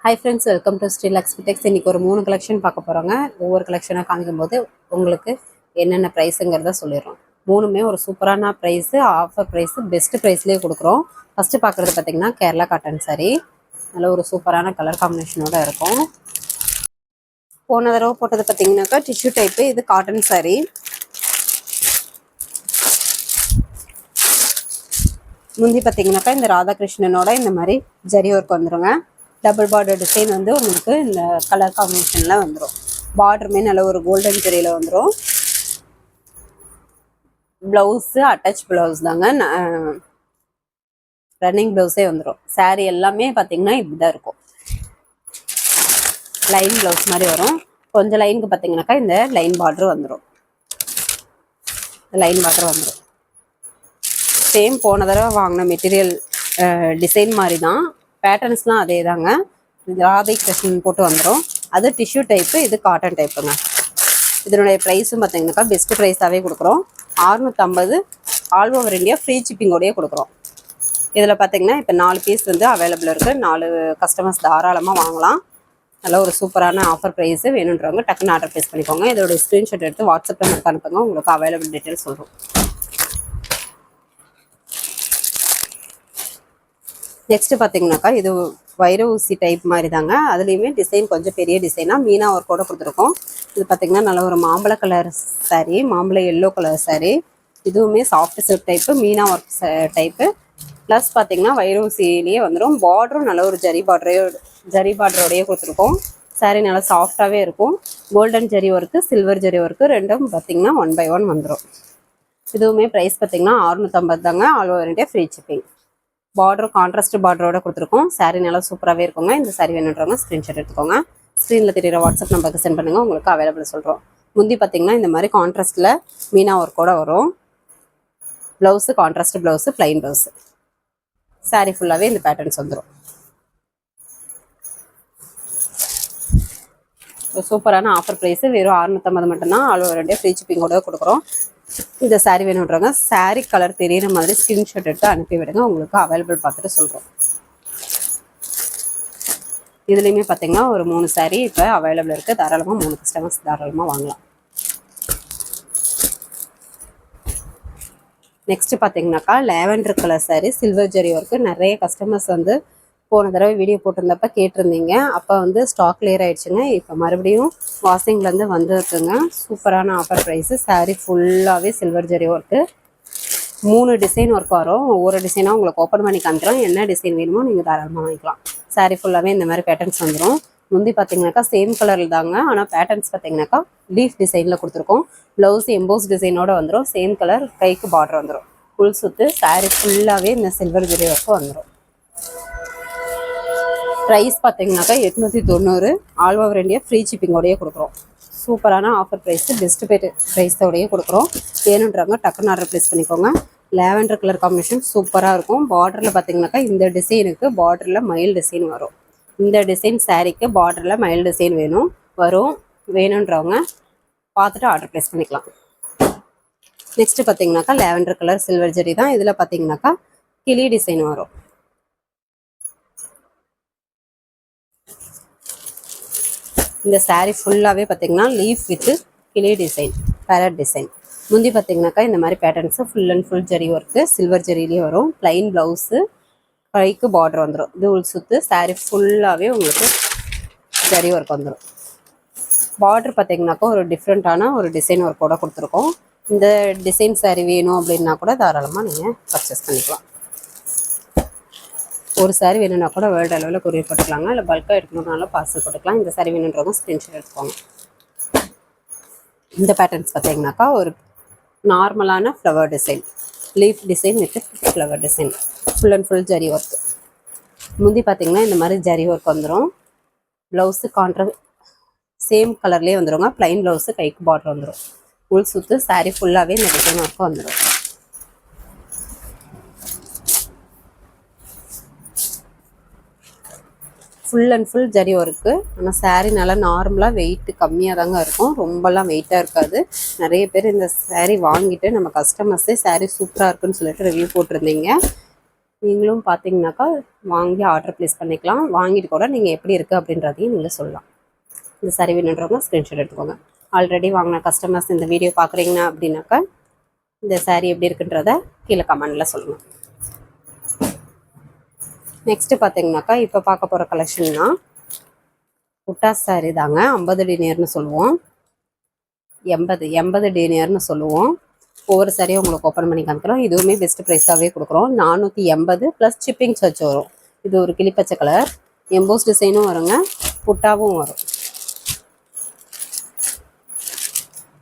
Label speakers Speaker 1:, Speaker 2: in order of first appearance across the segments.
Speaker 1: Hi friends, welcome to Sri Lakshmi Tex. இன்றைக்கி ஒரு 3 collection பார்க்க போகிறோங்க. ஒவ்வொரு கலெக்ஷனாக காமிக்கும்போது உங்களுக்கு என்னென்ன ப்ரைஸுங்கிறத சொல்லிடுறோம். மூணுமே ஒரு சூப்பரான ப்ரைஸு, ஆஃபர் ப்ரைஸு, பெஸ்ட்டு ப்ரைஸ்லேயே கொடுக்குறோம். ஃபஸ்ட்டு பார்க்குறது பார்த்திங்கன்னா கேரளா காட்டன் சாரீ. நல்ல ஒரு சூப்பரான கலர் காம்பினேஷனோடு இருக்கும். போன தடவை போட்டது பார்த்திங்கனாக்கா டிஷ்யூ டைப்பு. இது காட்டன் சாரீ. முந்தி பார்த்திங்கனாக்கா இந்த ராதாகிருஷ்ணனோட இந்த மாதிரி ஜரி ஒர்க் வந்துடுங்க. டபுள் பார்டர் டிசைன் வந்து உங்களுக்கு இந்த கலர் காம்பினேஷனில் வந்துடும். பார்டருமே நல்ல ஒரு கோல்டன் ஜரியில் வந்துடும். ப்ளவுஸு அட்டாச் ப்ளவுஸ் தாங்க, ரன்னிங் ப்ளவுஸே வந்துடும். சாரீ எல்லாமே பார்த்திங்கன்னா இப்படி தான் இருக்கும். லைன் ப்ளவுஸ் மாதிரி வரும். கொஞ்சம் லைனுக்கு பார்த்திங்கனாக்கா இந்த லைன் பார்டர் வந்துடும். லைன் பார்டர் வந்துடும். சேம் போன தடவை வாங்கின மெட்டீரியல் டிசைன் மாதிரி தான். பேட்டர்ன்ஸ்லாம் அதே தாங்க. ராதை கிருஷ்ணன் போட்டு வந்துடும். அது டிஷ்யூ டைப்பு, இது காட்டன் டைப்புங்க. இதனுடைய ப்ரைஸும் பார்த்தீங்கன்னாக்கா பெஸ்ட்டு ப்ரைஸாகவே கொடுக்குறோம். 650 ஆல் ஓவர் இந்தியா ஃப்ரீ ஷிப்பிங்கோடையே கொடுக்குறோம். இதில் பார்த்தீங்கன்னா இப்போ 4 பீஸ் வந்து அவைலபிள் இருக்குது. 4 கஸ்டமர்ஸ் தாராளமாக வாங்கலாம். நல்ல ஒரு சூப்பரான ஆஃபர் ப்ரைஸு. வேணுன்றவங்க டக்குன்னு ஆர்டர் ப்ளேஸ் பண்ணிக்கோங்க. இதோடைய ஸ்க்ரீன்ஷாட் எடுத்து வாட்ஸ்அப்பில் நமக்கு அனுப்புங்க. உங்களுக்கு அவைலபிள் டீட்டெயில்ஸ் சொல்கிறோம். நெக்ஸ்ட்டு பார்த்தீங்கன்னாக்கா இது வைர ஊசி டைப் மாதிரி தாங்க. அதுலேயுமே டிசைன் கொஞ்சம் பெரிய டிசைனாக மீனா ஒர்க்கோட கொடுத்துருக்கோம். இது பார்த்திங்கன்னா நல்ல ஒரு மாம்பழ கலர் சாரீ, மாம்பழ எல்லோ கலர் சாரீ. இதுவுமே soft silk type, Meena work type. Plus பார்த்திங்கன்னா வைர ஊசிலேயே வந்துடும். பார்டரும் நல்ல ஒரு ஜரி பார்டரோடையே கொடுத்துருக்கோம். சாரீ நல்லா சாஃப்டாகவே இருக்கும். Golden zari work, silver zari work ரெண்டும் பார்த்திங்கன்னா 1 by 1 வந்துடும். இதுவுமே ப்ரைஸ் பார்த்திங்கன்னா 650 தாங்க. All over India free shipping. Border contrast பார்டரோட கொடுத்துருக்கோம். சாரீ நல்லா சூப்பராகவே இருக்குங்க. இந்த சாரீ வேணுன்றவங்க ஸ்க்ரீன்ஷாட் எடுத்துக்கோங்க. ஸ்க்ரீனில் தெரியுற வாட்ஸ்அப் நம்பருக்கு சென்ட் பண்ணுங்கள். உங்களுக்கு அவைலபிள் சொல்கிறோம். முந்தி பார்த்திங்கன்னா இந்த மாதிரி கான்ட்ராஸ்ட்டில் மீனா ஒர்க்கோட வரும். Blouse contrast blouse, plain blouse. Sari ஃபுல்லாகவே இந்த பேட்டர்ன்ஸ் வந்துடும். சூப்பரான ஆஃபர் ப்ரைஸு. வெறும் 650 மட்டும்தான். ஆல் ஓவர் இந்தியா ஃப்ரீ ஷிப்பிங்கோட கொடுக்குறோம். இந்த சாரீ வேணுன்றவங்க சாரீ கலர் தெரியிற மாதிரி ஸ்க்ரீன்ஷாட் எடுத்து அனுப்பி விடுங்க. உங்களுக்கு அவைலபிள் பார்த்துட்டு சொல்கிறோம். இதுலேயுமே பார்த்தீங்கன்னா ஒரு 3 சாரீ இப்போ அவைலபிள் இருக்குது. தாராளமாக 3 கஸ்டமர்ஸ் தாராளமாக வாங்கலாம். நெக்ஸ்ட்டு பார்த்தீங்கன்னாக்கா lavender colour sari, silver zari work. நிறைய கஸ்டமர்ஸ் வந்து போன தடவை வீடியோ போட்டிருந்தப்ப கேட்டிருந்தீங்க. அப்போ வந்து ஸ்டாக் கிளியர் ஆகிடுச்சுங்க. இப்போ மறுபடியும் வாஷிங்லேருந்து வந்துருக்குங்க. சூப்பரான ஆஃபர் ப்ரைஸு. சாரீ ஃபுல்லாகவே silver zari work. 3 design work வரும். ஒவ்வொரு டிசைனாக உங்களுக்கு ஓப்பன் பண்ணி காமிக்கிறோம். என்ன டிசைன் வேணுமோ நீங்கள் தாராளமாக வாங்கிக்கலாம். சாரீ ஃபுல்லாகவே இந்த மாதிரி பேட்டர்ன்ஸ் வந்துடும். முந்தி பார்த்தீங்கன்னாக்கா சேம் கலரில் தாங்க. ஆனால் பேட்டர்ன்ஸ் பார்த்தீங்கன்னாக்கா லீஃப் டிசைனில் கொடுத்துருக்கோம். ப்ளவுஸ் எம்போஸ் டிசைனோட வந்துடும். சேம் கலர், கைக்கு பார்டர் வந்துடும். ஃபுல் சுற்று. சாரீ ஃபுல்லாகவே இந்த சில்வர் ஜரி ஒர்க்கு வந்துடும். ப்ரைஸ் பார்த்தீங்கன்னாக்கா 890 ஆல் ஓவர் இந்தியா ஃப்ரீ ஷிப்பிங்கோடையே கொடுக்குறோம். சூப்பரான ஆஃபர் ப்ரைஸு, பெஸ்ட்டு ப்ரைஸோடையே கொடுக்குறோம். வேணுன்றவங்க டக்குன்னு ஆர்டர் ப்ளேஸ் பண்ணிக்கோங்க. லேவெண்டர் கலர் காம்பினேஷன் சூப்பராக இருக்கும். பார்டரில் பார்த்தீங்கன்னாக்கா இந்த டிசைனுக்கு பார்டரில் மயில் டிசைன் வரும். இந்த டிசைன் சாரீக்கு பார்டரில் மயில் டிசைன் வேணுன்றவங்க பார்த்துட்டு ஆர்டர் ப்ளேஸ் பண்ணிக்கலாம். நெக்ஸ்ட்டு பார்த்தீங்கன்னாக்கா லேவெண்டர் கலர் சில்வர் ஜரி தான். இதில் பார்த்தீங்கன்னாக்கா கிளி டிசைன் வரும். இந்த சாரீ ஃபுல்லாகவே பார்த்தீங்கன்னா லீஃப் வித்து கிளி டிசைன், பேரட் டிசைன். முந்தி பார்த்தீங்கன்னாக்கா இந்த மாதிரி patterns full and full zari work, silver ஜரிலேயே வரும். ப்ளைன் ப்ளவுஸு, கைக்கு பார்டர் வந்துடும். இது உள் சுற்று. சாரீ ஃபுல்லாகவே உங்களுக்கு ஜரி ஒர்க் வந்துடும். பார்டர் பார்த்தீங்கன்னாக்கா ஒரு டிஃப்ரெண்ட்டான ஒரு டிசைன் ஒர்க்கோட கொடுத்துருக்கோம். இந்த டிசைன் சாரீ வேணும் அப்படின்னா கூட தாராளமாக நீங்கள் பர்ச்சேஸ் பண்ணிக்கலாம். ஒரு சாரீ வேணும்னா கூட வேர்ல்டு அளவில் கொரியர் போட்டுக்கலாங்க. இல்லை பல்காக எடுக்கணுன்னாலும் பார்சல் போட்டுக்கலாம். இந்த சாரீ வேணுன்றவங்க ஸ்க்ரீன்ஷாட் எடுத்துக்கோங்க. இந்த பேட்டர்ன்ஸ் பார்த்தீங்கன்னாக்கா ஒரு நார்மலான flower design, leaf design with flower design, full and full zari work. முந்தி பார்த்தீங்கன்னா இந்த மாதிரி ஜரி ஒர்க் வந்துடும். ப்ளவுஸு சேம் கலர்லேயே வந்துடுங்க. ப்ளைன் ப்ளவுஸு, கைக்கு பார்டர் வந்துடும். உள் சுற்று. சாரீ ஃபுல்லாகவே இந்த டிசைன் ஒர்க்கு வந்துடும். Full and full zari work. ஆனால் சாரீ நல்லா நார்மலாக வெயிட் கம்மியாக தாங்க இருக்கும். ரொம்பலாம் வெயிட்டாக இருக்காது. நிறைய பேர் இந்த சாரீ வாங்கிட்டு நம்ம கஸ்டமர்ஸே சாரீ சூப்பராக இருக்குன்னு சொல்லிட்டு ரிவ்யூ போட்டிருந்தீங்க. நீங்களும் பார்த்தீங்கன்னாக்கா வாங்கி ஆர்டர் ப்ளேஸ் பண்ணிக்கலாம். வாங்கிட்டு கூட நீங்கள் எப்படி இருக்குது அப்படின்றதையும் நீங்கள் சொல்லலாம். இந்த saree வேணுன்றவங்க ஸ்க்ரீன்ஷாட் எடுத்துக்கோங்க. ஆல்ரெடி வாங்கின கஸ்டமர்ஸ் இந்த வீடியோ பார்க்குறீங்க அப்படின்னாக்கா இந்த saree எப்படி இருக்குன்றத கீழே கமெண்டில் சொல்லுங்கள். நெக்ஸ்ட்டு பார்த்தீங்கன்னாக்கா இப்போ பார்க்க போகிற கலெக்ஷன்னா புட்டா saree தாங்க. 50 டினியர்னு சொல்லுவோம். 80 டினியர்னு சொல்லுவோம். ஒவ்வொரு சாரியும் உங்களுக்கு ஓப்பன் பண்ணி காமிக்கிறோம். இதுவுமே பெஸ்ட் ப்ரைஸாகவே கொடுக்குறோம். 480 ப்ளஸ் ஷிப்பிங் சார்ஜ் வரும். இது ஒரு கிளிப்பச்சை கலர், எம்போஸ் டிசைனும் வருங்க, புட்டாவும் வரும்.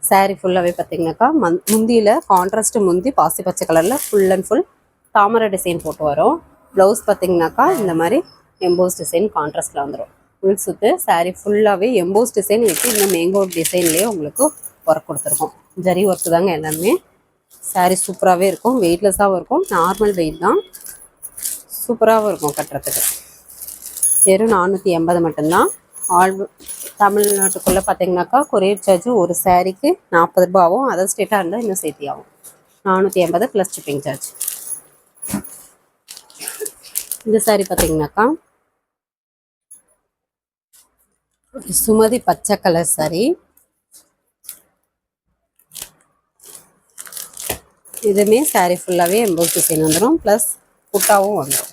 Speaker 1: சாரீ ஃபுல்லாகவே பார்த்தீங்கன்னாக்கா முந்தியில் கான்ட்ராஸ்ட் முந்தி பாசி பச்சை கலரில் full and full Thamarai design போட்டு வரும். ப்ளவுஸ் பார்த்தீங்கன்னாக்கா இந்த மாதிரி எம்போஸ் டிசைன் கான்ட்ராஸ்டில் வந்துடும். ஃபுல் சுற்று சாரீ ஃபுல்லாகவே எம்போஸ் டிசைன் வச்சு இந்த மேங்கோ டிசைன்லேயே உங்களுக்கு ஒர்க் கொடுத்துருக்கோம். ஜரி ஒர்க்கு தாங்க எல்லாமே. சாரீ சூப்பராகவே இருக்கும், வெயிட்லெஸ்ஸாகவும் இருக்கும், நார்மல் வெயிட் தான், சூப்பராகவும் இருக்கும் கட்டுறதுக்கு. வெறும் 480 மட்டும்தான். தமிழ்நாட்டுக்குள்ளே பார்த்தீங்கன்னாக்கா கொரியர் சார்ஜ் ஒரு சாரீக்கு 40 ரூபாவும், அதர் ஸ்டேட்டாக இருந்தால் இன்னும் சேர்த்தி ஆகும். 480 ப்ளஸ் ஷிப்பிங் சார்ஜ். இந்த சாரீ பார்த்தீங்கன்னாக்கா சுமதி பச்சை கலர் சாரீ. இதுவுமே சாரீ ஃபுல்லாகவே எம்போஸ் டிசைன் வந்துடும், ப்ளஸ் புட்டாவும் வந்துடும்.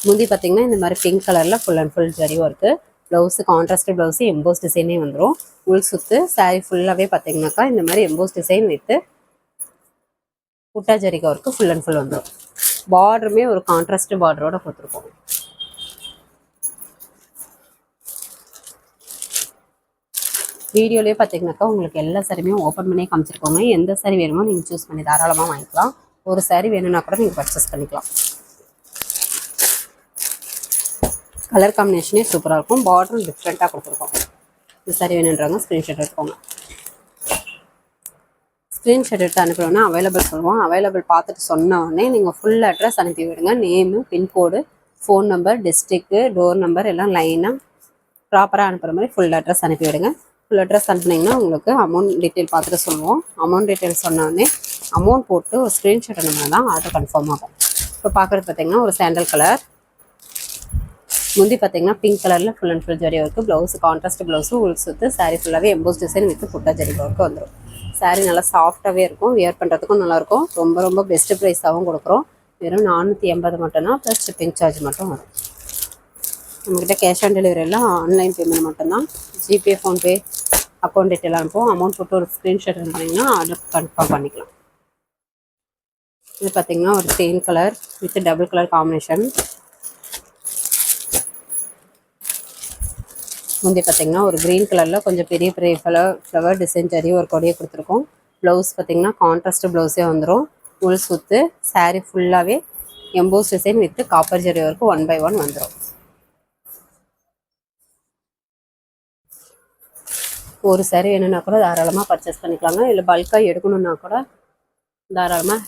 Speaker 1: முந்தி பார்த்திங்கன்னா இந்த மாதிரி பிங்க் கலரில் full and full zari work. Blouse contrast blouse emboss டிசைனே வந்துடும். உள் சுற்று சாரீ ஃபுல்லாகவே பார்த்திங்கனாக்கா இந்த மாதிரி எம்போஸ் டிசைன் வித்து புட்டா ஜரிகா ஒர்க்கு ஃபுல் அண்ட் ஃபுல் வந்துடும். பார்டருமே ஒரு கான்ட்ராஸ்ட் பார்டரோட கொடுத்துருக்கோம். வீடியோலேயே பார்த்தீங்கன்னாக்கா உங்களுக்கு எல்லா சாரியுமே ஓப்பன் பண்ணி காமிச்சிருக்கோங்க. எந்த சாரி வேணுமோ நீங்கள் சூஸ் பண்ணி தாராளமாக வாங்கிக்கலாம். ஒரு சாரி வேணும்னா கூட நீங்கள் பர்ச்சேஸ் பண்ணிக்கலாம். கலர் காம்பினேஷனே சூப்பராக இருக்கும், பார்டரும் டிஃப்ரெண்ட்டாக கொடுத்துருக்கோம். இந்த சாரி வேணுன்றவங்க ஸ்க்ரீன்ஷாட் எடுத்துக்கோங்க. ஸ்க்ரீன்ஷாட் எடுத்து அனுப்புகிறோன்னா அவைலபிள் சொல்லுவோம். அவைலபிள் பார்த்துட்டு சொன்ன உடனே நீங்கள் ஃபுல் அட்ரஸ் அனுப்பி விடுங்க. நேமு, பின்கோடு, ஃபோன் நம்பர், டிஸ்ட்ரிக்கு, டோர் நம்பர் எல்லாம் லைனாக ப்ராப்பராக அனுப்புகிற மாதிரி ஃபுல் அட்ரஸ் அனுப்பி விடுங்க. ஃபுல் அட்ரஸ் அனுப்புனீங்கன்னா உங்களுக்கு அமௌண்ட் டீட்டெயில் பார்த்துட்டு சொல்லுவோம். அமௌண்ட் டீட்டெயில் சொன்னோடனே அமௌண்ட் போட்டு ஒரு ஸ்க்ரீன்ஷாட் அனுப்பினா தான் ஆர்டர் கன்ஃபார்ம் ஆகும். இப்போ பார்க்குறது பார்த்தீங்கன்னா ஒரு சாண்டல் கலர், முந்தி பார்த்தீங்கன்னா பிங்க் கலரில் full and full zari work, blouse contrast blouse, உள் சுற்று, சாரீ ஃபுல்லாகவே எம்போஸ் டிசைன் வித் புட்டா ஜரி ஒர்க்கு வந்துடும். சாரீ நல்லா சாஃப்டாகவே இருக்கும், வியர் பண்ணுறதுக்கும் நல்லாயிருக்கும். ரொம்ப ரொம்ப பெஸ்ட்டு ப்ரைஸாகவும் கொடுக்குறோம். வெறும் 480 மட்டும்தான், ப்ளஸ் ஷிப்பிங் சார்ஜ் மட்டும் வரும். நம்மக்கிட்ட கேஷ் ஆன் டெலிவரி எல்லாம் ஆன்லைன் பேமெண்ட் மட்டும்தான். ஜிபே, ஃபோன்பே, அக்கௌண்ட் டீட்டெயில் அனுப்புவோம். அமௌண்ட் போட்டு ஒரு ஸ்க்ரீன்ஷாட் பண்ணிங்கன்னா ஆர்டர் கன்ஃபார்ம் பண்ணிக்கலாம். இது பார்த்திங்கன்னா ஒரு தேன் colour with double colour combination. முந்தைய பார்த்திங்கன்னா ஒரு க்ரீன் கலரில் கொஞ்சம் பெரிய பெரிய ஃப்ளவர் டிசைன் ஜரி ஒரு கொடியை கொடுத்துருக்கோம். ப்ளவுஸ் பார்த்திங்கன்னா கான்ட்ராஸ்ட் ப்ளவுஸே வந்துடும். உள் சுற்று சாரீ ஃபுல்லாகவே emboss design with copper zari work 1 by 1 வந்துடும். ஒரு சாரி வேணும்னா கூட தாராளமாக பர்ச்சேஸ் பண்ணிக்கலாங்க. இல்லை பல்காக எடுக்கணுன்னா கூட தாராளமாக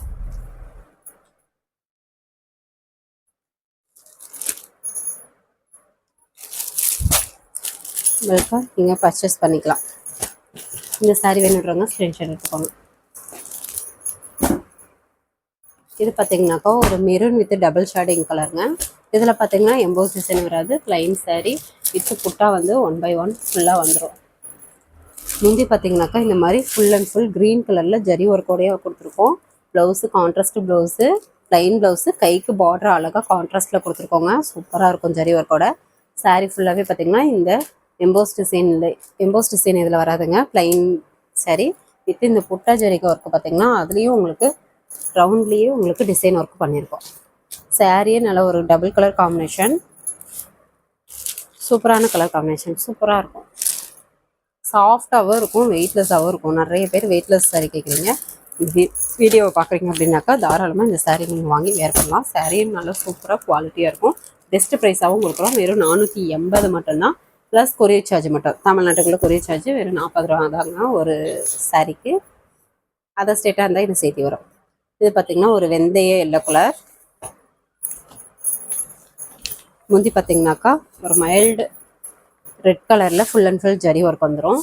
Speaker 1: பல்காக நீங்கள் பர்ச்சேஸ் பண்ணிக்கலாம். இந்த சாரி வேணுன்றவங்க ஸ்க்ரீன்ஷாட் எடுத்துக்கோங்க. இது பார்த்தீங்கன்னாக்கா ஒரு மெரூன் வித் டபுள் ஷேடிங் கலருங்க. இதில் பார்த்தீங்கன்னா எம்போஸ் டிசைன் வராது, ப்ளைன் சாரீ வித் புட்டா வந்து 1 by 1 ஃபுல்லாக வந்துடும். முந்தி பார்த்தீங்கன்னாக்கா இந்த மாதிரி ஃபுல் அண்ட் ஃபுல் க்ரீன் கலரில் ஜரி ஒர்க்கோடையே கொடுத்துருக்கோம். Blouse contrast blouse, plain blouse, கைக்கு பார்டர் அழகாக கான்ட்ராஸ்ட்டில் கொடுத்துருக்கோங்க. சூப்பராக இருக்கும் ஜரி ஒர்க்கோட. சாரீ ஃபுல்லாகவே பார்த்திங்கன்னா இந்த எம்போஸ் டிசைன் இதில் வராதுங்க, ப்ளைன் சாரீ வித் இந்த புட்டா ஜரிகா ஒர்க்கு பார்த்திங்கன்னா அதுலேயும் உங்களுக்கு ரவுண்ட்லேயே உங்களுக்கு டிசைன் ஒர்க் பண்ணியிருக்கோம். சாரியே நல்ல ஒரு டபுள் கலர் காம்பினேஷன், சூப்பரான கலர் காம்பினேஷன், சூப்பராக இருக்கும். சாஃப்டாகவும் இருக்கும், வெயிட்லெஸ்ஸாகவும் இருக்கும். நிறைய பேர் வெயிட்லெஸ் சாரீ கேட்குறீங்க. வீடியோவை பார்க்குறீங்க அப்படின்னாக்கா தாராளமாக இந்த சாரீ நீங்கள் வாங்கி வேர் பண்ணலாம். சாரியும் நல்லா சூப்பராக குவாலிட்டியாக இருக்கும், பெஸ்ட் ப்ரைஸாகவும் கொடுக்குறோம். வெறும் 480 மட்டும்தான், ப்ளஸ் கொரியர் சார்ஜ் மட்டும். தமிழ்நாட்டுக்குள்ளே கொரியர் சார்ஜ் வெறும் 40 ரூபா தாங்க ஒரு சாரீக்கு. அதர் ஸ்டேட்டாக இருந்தால் இது சேர்த்து வரும். இது பார்த்திங்கன்னா ஒரு வெந்தய எல்லோ கலர். முந்தி பார்த்திங்கனாக்கா ஒரு மைல்டு ரெட் கலரில் full and full zari work வந்துடும்.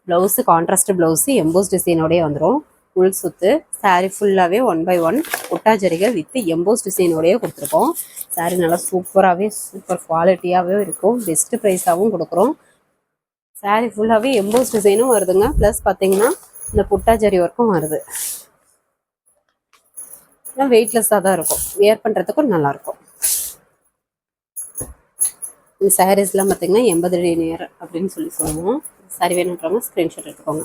Speaker 1: ப்ளவுஸு கான்ட்ராஸ்ட் ப்ளவுஸு எம்போஸ் டிசைனோடய வந்துடும். உள் சுத்து. saree ஃபுல்லாகவே 1/1 புட்டா ஜரிகை வித் எம்போஸ் டிசைனோடய கொடுத்துருக்கோம். saree நல்லா சூப்பராகவே சூப்பர் குவாலிட்டியாகவே இருக்கும். பெஸ்ட் ப்ரைஸாகவும் கொடுக்குறோம். saree ஃபுல்லாகவே எம்போஸ் டிசைனும் வருதுங்க. ப்ளஸ் பார்த்தீங்கன்னா இந்த புட்டா ஜரி ஒர்க்கும் வருது. வெயிட்லெஸ்ஸாக தான் இருக்கும். வியர் பண்ணுறதுக்கும் நல்லாயிருக்கும். இந்த சாரீஸ்லாம் பார்த்தீங்கன்னா 80 அடி நேர் அப்படின்னு சொல்லுவோம். சாரி வேணுன்றவங்க ஸ்க்ரீன்ஷாட் எடுத்துக்கோங்க.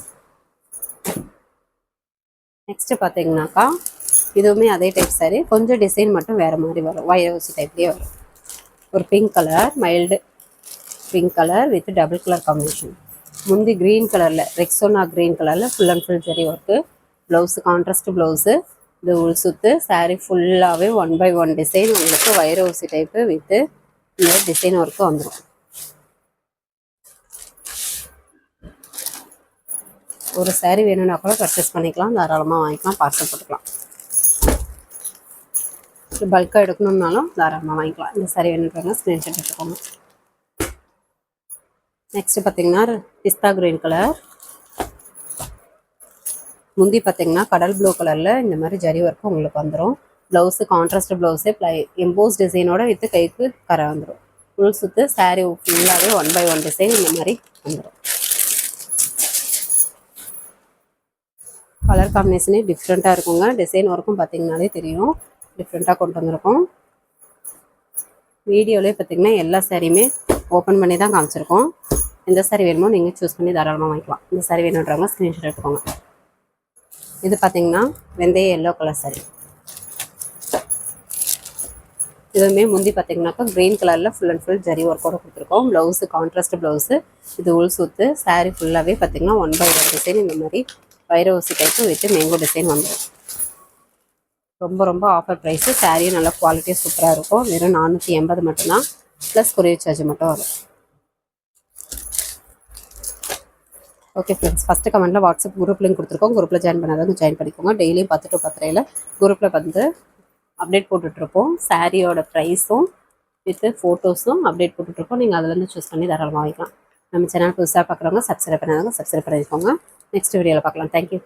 Speaker 1: நெக்ஸ்ட்டு பார்த்தீங்கன்னாக்கா இதுவுமே அதே டைப் சாரீ, கொஞ்சம் டிசைன் மட்டும் வேறு மாதிரி வரும். வைரவசி டைப்லேயே வரும். ஒரு pink colour, mild pink colour with double colour combination. முந்தி க்ரீன் கலரில், ரெக்ஸோனா க்ரீன் கலரில் full and full zari work. Blouse contrast blouse. இது உள் சுத்து. சாரீ ஃபுல்லாகவே 1/1 டிசைன் உங்களுக்கு வைரவசி டைப்பு வித்து இந்த டிசைன் ஒர்க்கு வந்துடும். ஒரு சாரீ வேணும்னா கூட பர்ச்சேஸ் பண்ணிக்கலாம், தாராளமாக வாங்கிக்கலாம், பார்சல் போட்டுக்கலாம். பல்காக எடுக்கணும்னாலும் தாராளமாக வாங்கிக்கலாம். இந்த சாரீ வேணுன்றவங்க ஸ்க்ரீன்ஷாட் எடுத்துக்கோங்க. நெக்ஸ்ட் பார்த்தீங்கன்னா பிஸ்தா கிரீன் கலர். முந்தி பார்த்தீங்கன்னா கடல் ப்ளூ கலரில் இந்த மாதிரி ஜரி ஒர்க்கு உங்களுக்கு வந்துடும். Blouse contrast blouse EMBOSS டிசைனோட with கைக்கு கரை வந்துடும். உள் சுத்து. சாரீ ஃபுல்லாகவே 1/1 டிசைன் இந்த மாதிரி வந்துடும். கலர் காம்பினேஷனே டிஃப்ரெண்ட்டாக இருக்குங்க. டிசைன் ஒர்க்கும் பார்த்தீங்கன்னாலே தெரியும், டிஃப்ரெண்ட்டாக கொண்டு வந்திருக்கோம். வீடியோலேயே பார்த்தீங்கன்னா எல்லா சாரியுமே ஓப்பன் பண்ணி தான் காமிச்சிருக்கோம். எந்த சாரீ வேணுமோ நீங்கள் சூஸ் பண்ணி தாராளமாக வாங்கிக்கலாம். இந்த சாரீ வேணுன்றவங்க ஸ்க்ரீன்ஷாட் எடுத்துக்கோங்க. இது பார்த்தீங்கன்னா வெந்தய எல்லோ கலர் சாரீ. இதுவுமே முந்தி பார்த்தீங்கன்னாக்கா க்ரீன் கலரில் ஃபுல் அண்ட் ஃபுல் ஜரி ஒர்க்கோட கொடுத்துருக்கோம். Blouse contrast blouse. இது உள் சுத்து. சாரீ ஃபுல்லாகவே பார்த்தீங்கன்னா 1/1 டிசைன் இந்த மாதிரி வைரவசி டைப்பு வித்து மேங்கோ டிசைன் வந்துடும். ரொம்ப ரொம்ப ஆஃபர் ப்ரைஸு. சாரியும் நல்லா குவாலிட்டியாக சூப்பராக இருக்கும். வெறும் 480 மட்டும்தான். ப்ளஸ் கொரியர் சார்ஜ் மட்டும் வரும். ஓகே ஃப்ரெண்ட்ஸ், ஃபஸ்ட்டு கமெண்ட்டில் வாட்ஸ்அப் குரூப் லிங்க் கொடுத்துருக்கோம். குரூப்பில் ஜாயின் பண்ணாதவங்க ஜாயின் பண்ணிக்கோங்க. டெய்லியும் 10 to 10:30 குரூப்பில் வந்து அப்டேட் போட்டுட்ருப்போம். சாரியோட ப்ரைஸும் வித் ஃபோட்டோஸும் அப்டேட் போட்டுட்ருப்போம். நீங்கள் அதிலேருந்து சூஸ் பண்ணி தாராளமாக வாங்கிக்கலாம். நம்ம சேனல் புதுசாக பார்க்குறவங்க சப்ஸ்கிரைப் பண்ணாதவங்க சப்ஸ்கிரைப் பண்ணிக்கோங்க. நெக்ஸ்ட் வீடியோவில் பார்க்கலாம். தேங்க்யூ.